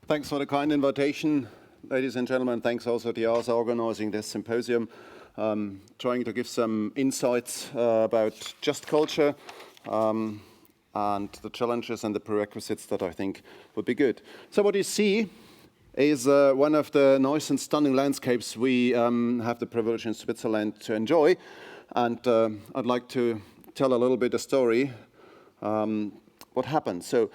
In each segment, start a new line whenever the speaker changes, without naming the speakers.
Thanks for the kind invitation, ladies and gentlemen. Thanks also to EASA organizing this symposium, trying to give some insights about just culture and the challenges and the prerequisites that I think would be good. So what you see is one of the nice and stunning landscapes we have the privilege in Switzerland to enjoy. And I'd like to tell a little bit a story, what happened. So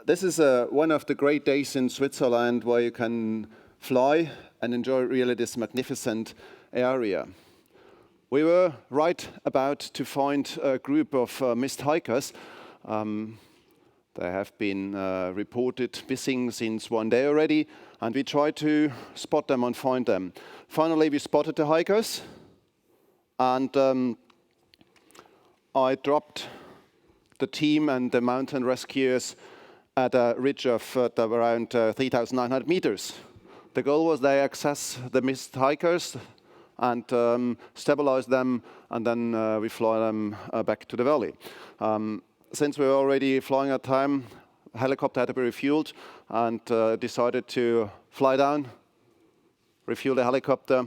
this is one of the great days in Switzerland where you can fly and enjoy really this magnificent area. We were right about to find a group of missed hikers. They have been reported missing since one day already, and we tried to spot them and find them. Finally, we spotted the hikers, and I dropped the team and the mountain rescuers at a ridge of around 3,900 meters. The goal was they access the missed hikers and stabilize them, and then we fly them back to the valley. Since we were already flying at time, helicopter had to be refueled, and decided to fly down, refuel the helicopter,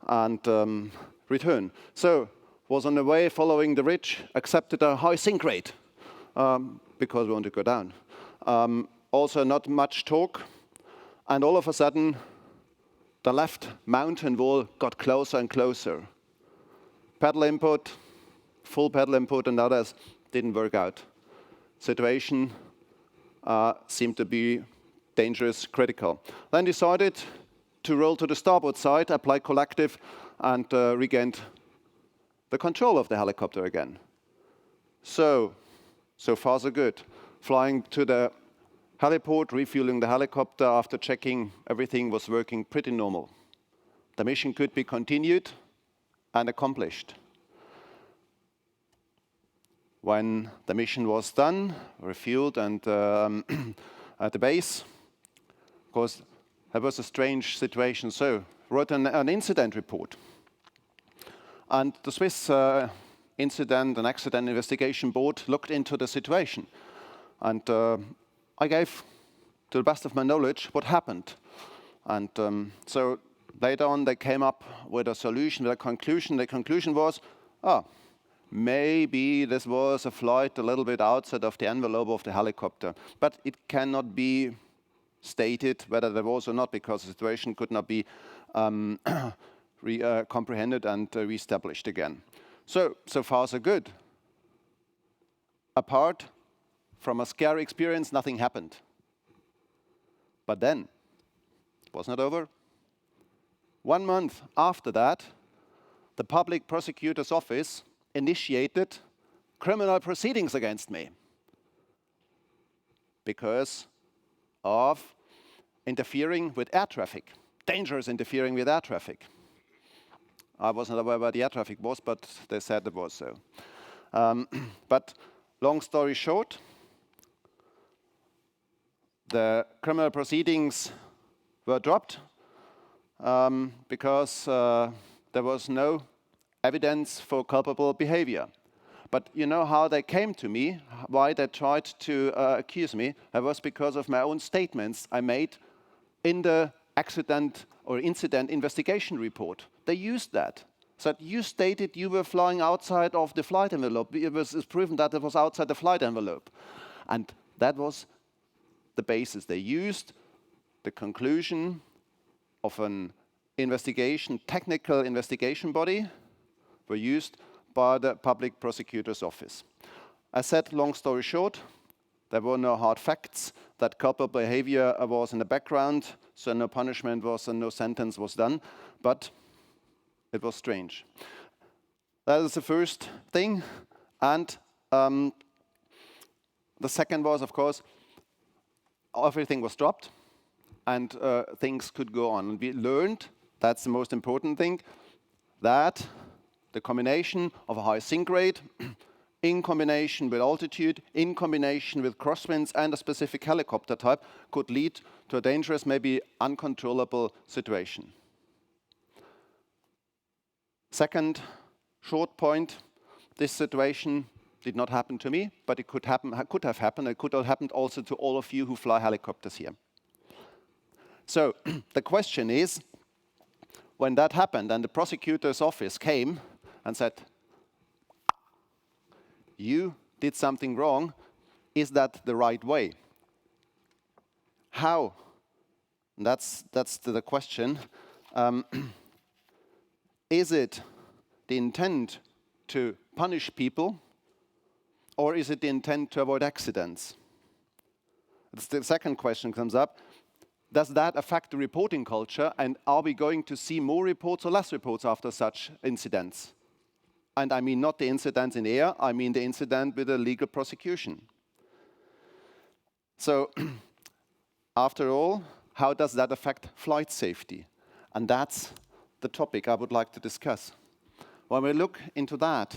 and return. So was on the way following the ridge, accepted a high sink rate because we wanted to go down. Also not much talk, and all of a sudden the left mountain wall got closer and closer. Pedal input, full pedal input, and others didn't work out. Situation seemed to be dangerous, critical. Then decided to roll to the starboard side, apply collective, and regained the control of the helicopter again. So far so good. Flying to the heliport, refueling the helicopter after checking everything was working pretty normal. The mission could be continued and accomplished. When the mission was done, refueled, and at the base, of course, there was a strange situation. So wrote an incident report. And the Swiss Incident and Accident Investigation Board looked into the situation. And I gave, to the best of my knowledge, what happened. And so later on, they came up with a solution, with a conclusion. The conclusion was, maybe this was a flight a little bit outside of the envelope of the helicopter. But it cannot be stated whether there was or not, because the situation could not be comprehended and reestablished again. So far so good. Apart from a scary experience, nothing happened. But then, it was not over. 1 month after that, the public prosecutor's office initiated criminal proceedings against me because of interfering with air traffic, dangerous interfering with air traffic. I wasn't aware where the air traffic was, but they said it was so. But long story short, the criminal proceedings were dropped because there was no evidence for culpable behavior. But you know how they came to me, why they tried to accuse me? It was because of my own statements I made in the accident or incident investigation report. They used that. So you stated you were flying outside of the flight envelope. It was proven that it was outside the flight envelope. And that was the basis. They used the conclusion of an investigation, technical investigation body, were used by the public prosecutor's office. I said, long story short, there were no hard facts that culpable behavior was in the background, so no punishment was and no sentence was done, but it was strange. That is the first thing. And the second was, of course, everything was dropped and things could go on. And we learned, that's the most important thing, that the combination of a high sink rate in combination with altitude, in combination with crosswinds and a specific helicopter type could lead to a dangerous, maybe uncontrollable situation. Second short point, this situation did not happen to me, but it could have happened. It could have happened also to all of you who fly helicopters here. So the question is, when that happened and the prosecutor's office came and said, you did something wrong, is that the right way? How? That's the question. Is it the intent to punish people, or is it the intent to avoid accidents? The second question comes up. Does that affect the reporting culture, and are we going to see more reports or less reports after such incidents? And I mean not the incidents in the air, I mean the incident with a legal prosecution. So, after all, how does that affect flight safety? And that's the topic I would like to discuss. When we look into that,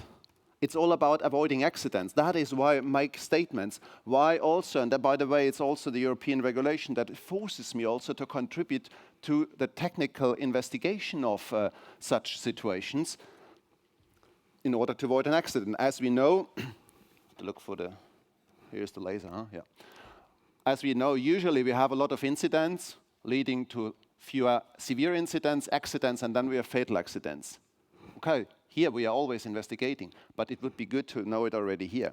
it's all about avoiding accidents. That is why I make statements. Why also, and by the way, it's also the European regulation that forces me also to contribute to the technical investigation of such situations in order to avoid an accident. As we know, to look for the, here's the laser, huh? Yeah. As we know, usually we have a lot of incidents leading to fewer severe incidents, accidents, and then we have fatal accidents. Okay, here we are always investigating, but it would be good to know it already here.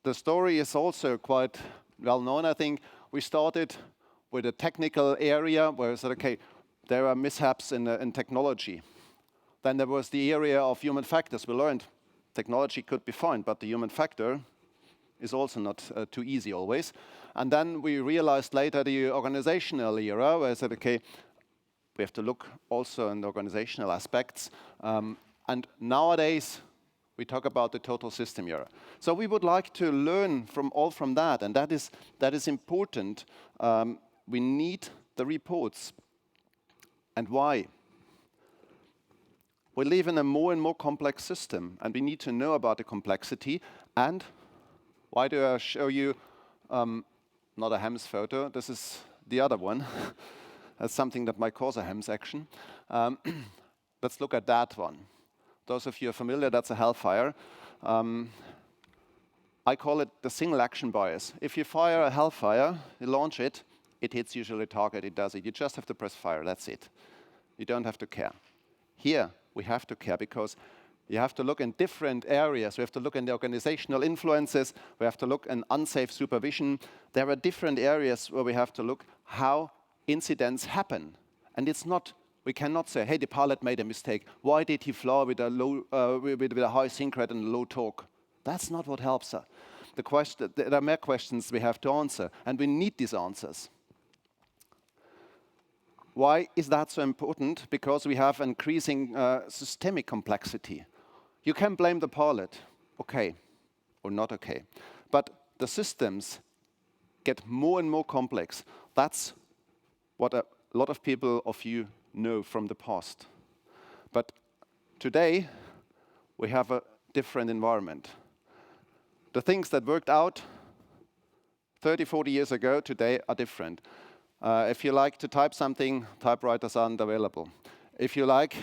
The story is also quite well known, I think. We started with a technical area where we said, okay, there are mishaps in technology. Then there was the area of human factors. We learned technology could be fine, but the human factor is also not too easy always. And then we realized later the organizational era where I said, okay, we have to look also in the organizational aspects. And nowadays, we talk about the total system era. So we would like to learn from that, and that is important. We need the reports. And why? We live in a more and more complex system, and we need to know about the complexity. And why do I show you not a HEMS photo? This is the other one. That's something that might cause a HEMS action. Let's look at that one. Those of you are familiar, that's a Hellfire. I call it the single action bias. If you fire a Hellfire, you launch it, it hits usually a target, it does it. You just have to press fire, that's it. You don't have to care. Here, we have to care because you have to look in different areas. We have to look in the organizational influences. We have to look in unsafe supervision. There are different areas where we have to look how incidents happen. And it's not, we cannot say, hey, the pilot made a mistake. Why did he fly with a low, with a high sink rate and low torque? That's not what helps us. There are more questions we have to answer, and we need these answers. Why is that so important? Because we have increasing systemic complexity. You can blame the pilot, okay, or not okay. But the systems get more and more complex. That's what a lot of people of you know from the past. But today, we have a different environment. The things that worked out 30, 40 years ago today are different. If you like to type something, typewriters aren't available. If you like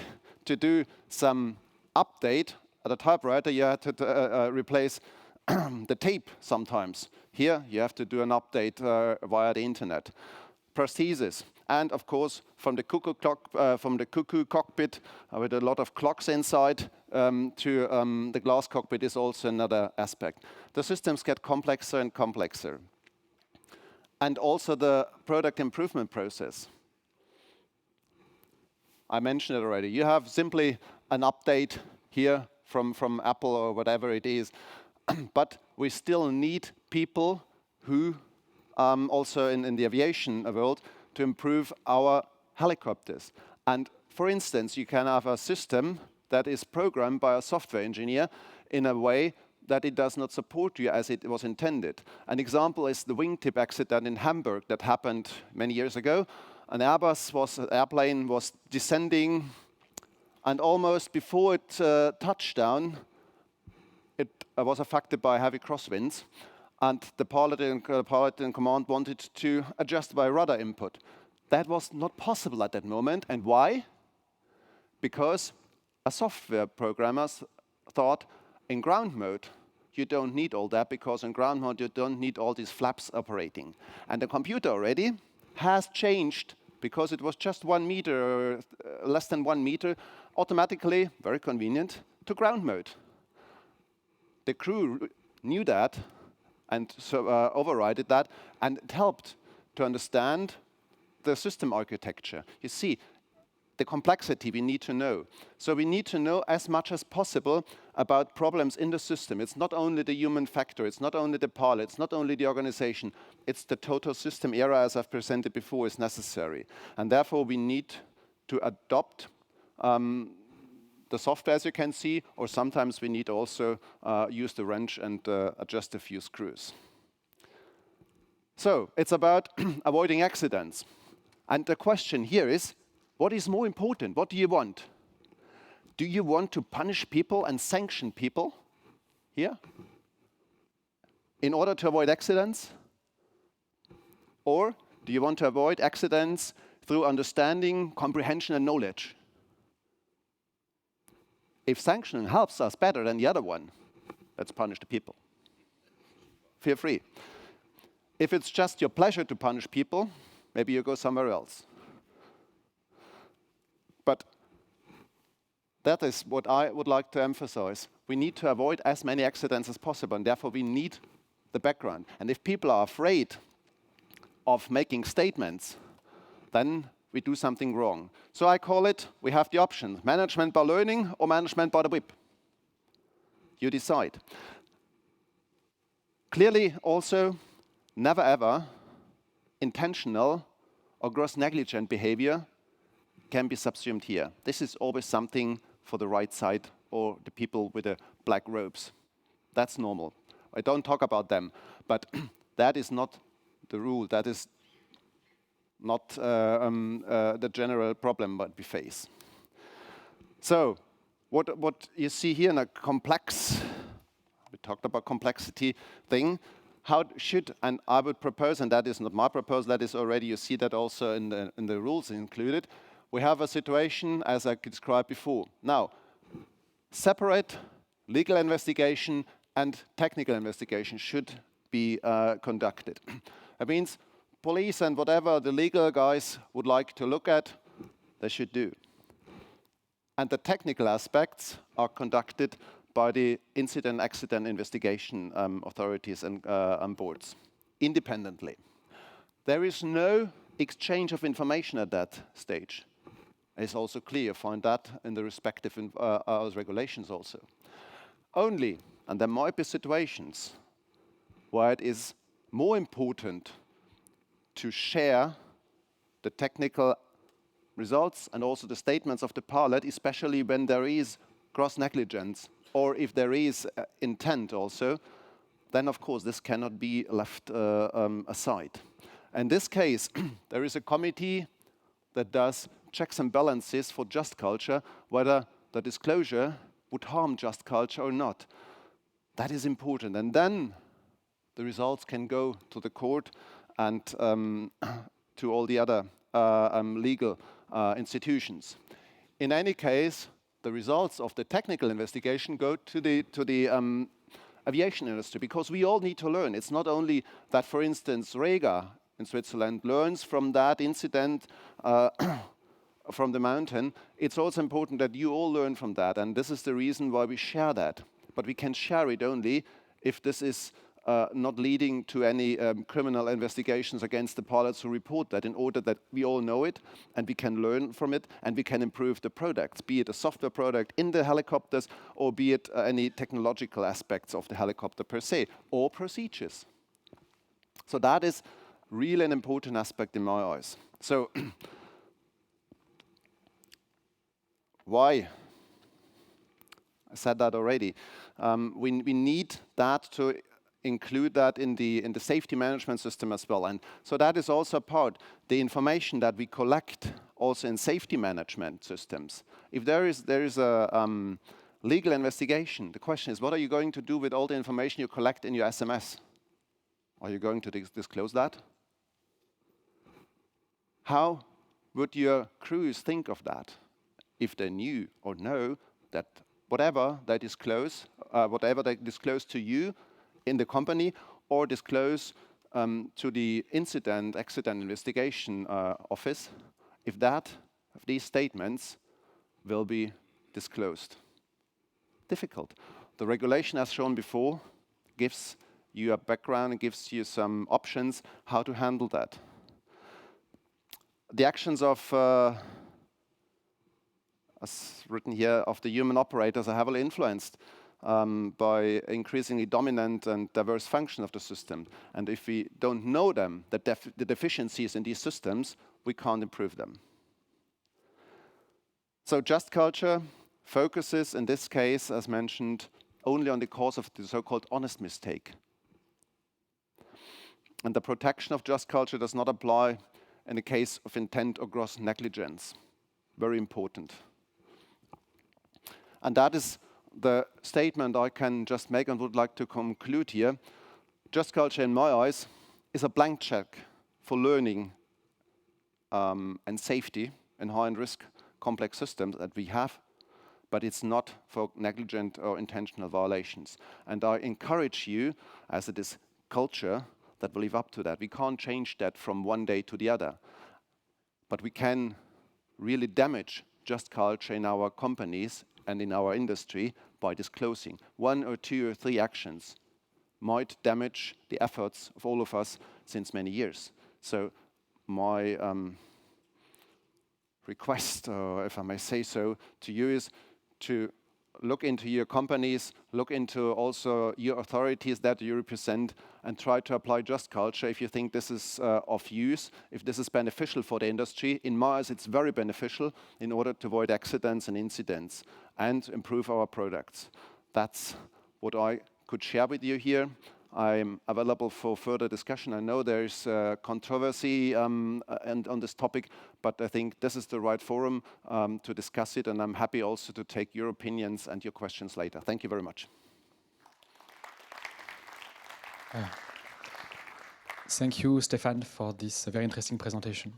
to do some update at a typewriter, you have to replace the tape sometimes. Here, you have to do an update via the internet. Prosthesis, and of course, from the cuckoo cockpit with a lot of clocks inside to the glass cockpit is also another aspect. The systems get complexer and complexer. And also the product improvement process. I mentioned it already. You have simply an update here from Apple or whatever it is. But we still need people who, also in the aviation world, to improve our helicopters. And for instance, you can have a system that is programmed by a software engineer in a way that it does not support you as it was intended. An example is the wingtip accident in Hamburg that happened many years ago. An airplane was descending, and almost before it touched down, it was affected by heavy crosswinds, and the pilot in command wanted to adjust by rudder input. That was not possible at that moment, and why? Because a software programmer thought in ground mode, you don't need all that, because on ground mount, you don't need all these flaps operating. And the computer already has changed, because it was just 1 meter, or less than 1 meter, automatically, very convenient, to ground mode. The crew knew that and so overrided that, and it helped to understand the system architecture. You see, the complexity we need to know. So we need to know as much as possible about problems in the system. It's not only the human factor, it's not only the pilot, it's not only the organization, it's the total system era, as I've presented before, is necessary. And therefore we need to adopt the software, as you can see, or sometimes we need also use the wrench and adjust a few screws. So it's about avoiding accidents. And the question here is, what is more important? What do you want? Do you want to punish people and sanction people here in order to avoid accidents? Or do you want to avoid accidents through understanding, comprehension, and knowledge? If sanctioning helps us better than the other one, let's punish the people. Feel free. If it's just your pleasure to punish people, maybe you go somewhere else. But that is what I would like to emphasize. We need to avoid as many accidents as possible, and therefore we need the background. And if people are afraid of making statements, then we do something wrong. So I call it, we have the option, management by learning or management by the whip. You decide. Clearly also, never ever intentional or gross negligent behavior can be subsumed here. This is always something for the right side or the people with the black robes. That's normal. I don't talk about them, but that is not the rule. That is not the general problem that we face. So what you see here in a complex, we talked about complexity thing, how should, and I would propose, and that is not my proposal, that is already, you see that also in the rules included, we have a situation as I described before. Now, separate legal investigation and technical investigation should be conducted. That means police and whatever the legal guys would like to look at, they should do. And the technical aspects are conducted by the incident accident investigation authorities and boards, independently. There is no exchange of information at that stage. It's also clear, find that in the respective regulations also. Only, and there might be situations where it is more important to share the technical results and also the statements of the pilot, especially when there is gross negligence or if there is intent also, then of course this cannot be left aside. In this case, there is a committee that does checks and balances for just culture, whether the disclosure would harm just culture or not. That is important. And then the results can go to the court and to all the other legal institutions. In any case, the results of the technical investigation go to the aviation industry, because we all need to learn. It's not only that, for instance, REGA in Switzerland learns from that incident from the mountain. It's also important that you all learn from that, and this is the reason why we share that. But we can share it only if this is not leading to any criminal investigations against the pilots who report that, in order that we all know it and we can learn from it and we can improve the products, be it a software product in the helicopters or be it any technological aspects of the helicopter per se, or procedures. So that is really an important aspect in my eyes. So why? I said that already. We need that to include that in the safety management system as well. And so that is also part, the information that we collect also in safety management systems. If there is a legal investigation, the question is, what are you going to do with all the information you collect in your SMS? Are you going to disclose that? How would your crews think of that if they knew or know that whatever they disclose whatever they disclose to you in the company or disclose to the accident investigation office, if these statements will be disclosed. Difficult. The regulation, as shown before, gives you a background and gives you some options how to handle that. The actions of, as written here, of the human operators are heavily influenced by increasingly dominant and diverse function of the system. And if we don't know them, the deficiencies in these systems, we can't improve them. So just culture focuses, in this case, as mentioned, only on the cause of the so-called honest mistake. And the protection of just culture does not apply in the case of intent or gross negligence. Very important. And that is the statement I can just make and would like to conclude here. Just culture, in my eyes, is a blank check for learning and safety in high and risk complex systems that we have, but it's not for negligent or intentional violations. And I encourage you, as it is culture, that will live up to that. We can't change that from one day to the other, but we can really damage just culture in our companies and in our industry by disclosing. 1 or 2 or 3 actions might damage the efforts of all of us since many years. So my request, or if I may say so, to you is to look into your companies, look into also your authorities that you represent, and try to apply just culture if you think this is of use, if this is beneficial for the industry. In my eyes, it's very beneficial in order to avoid accidents and incidents and improve our products. That's what I could share with you here. I'm available for further discussion. I know there is controversy and on this topic, but I think this is the right forum to discuss it, and I'm happy also to take your opinions and your questions later. Thank you very much.
Thank you, Stefan, for this very interesting presentation.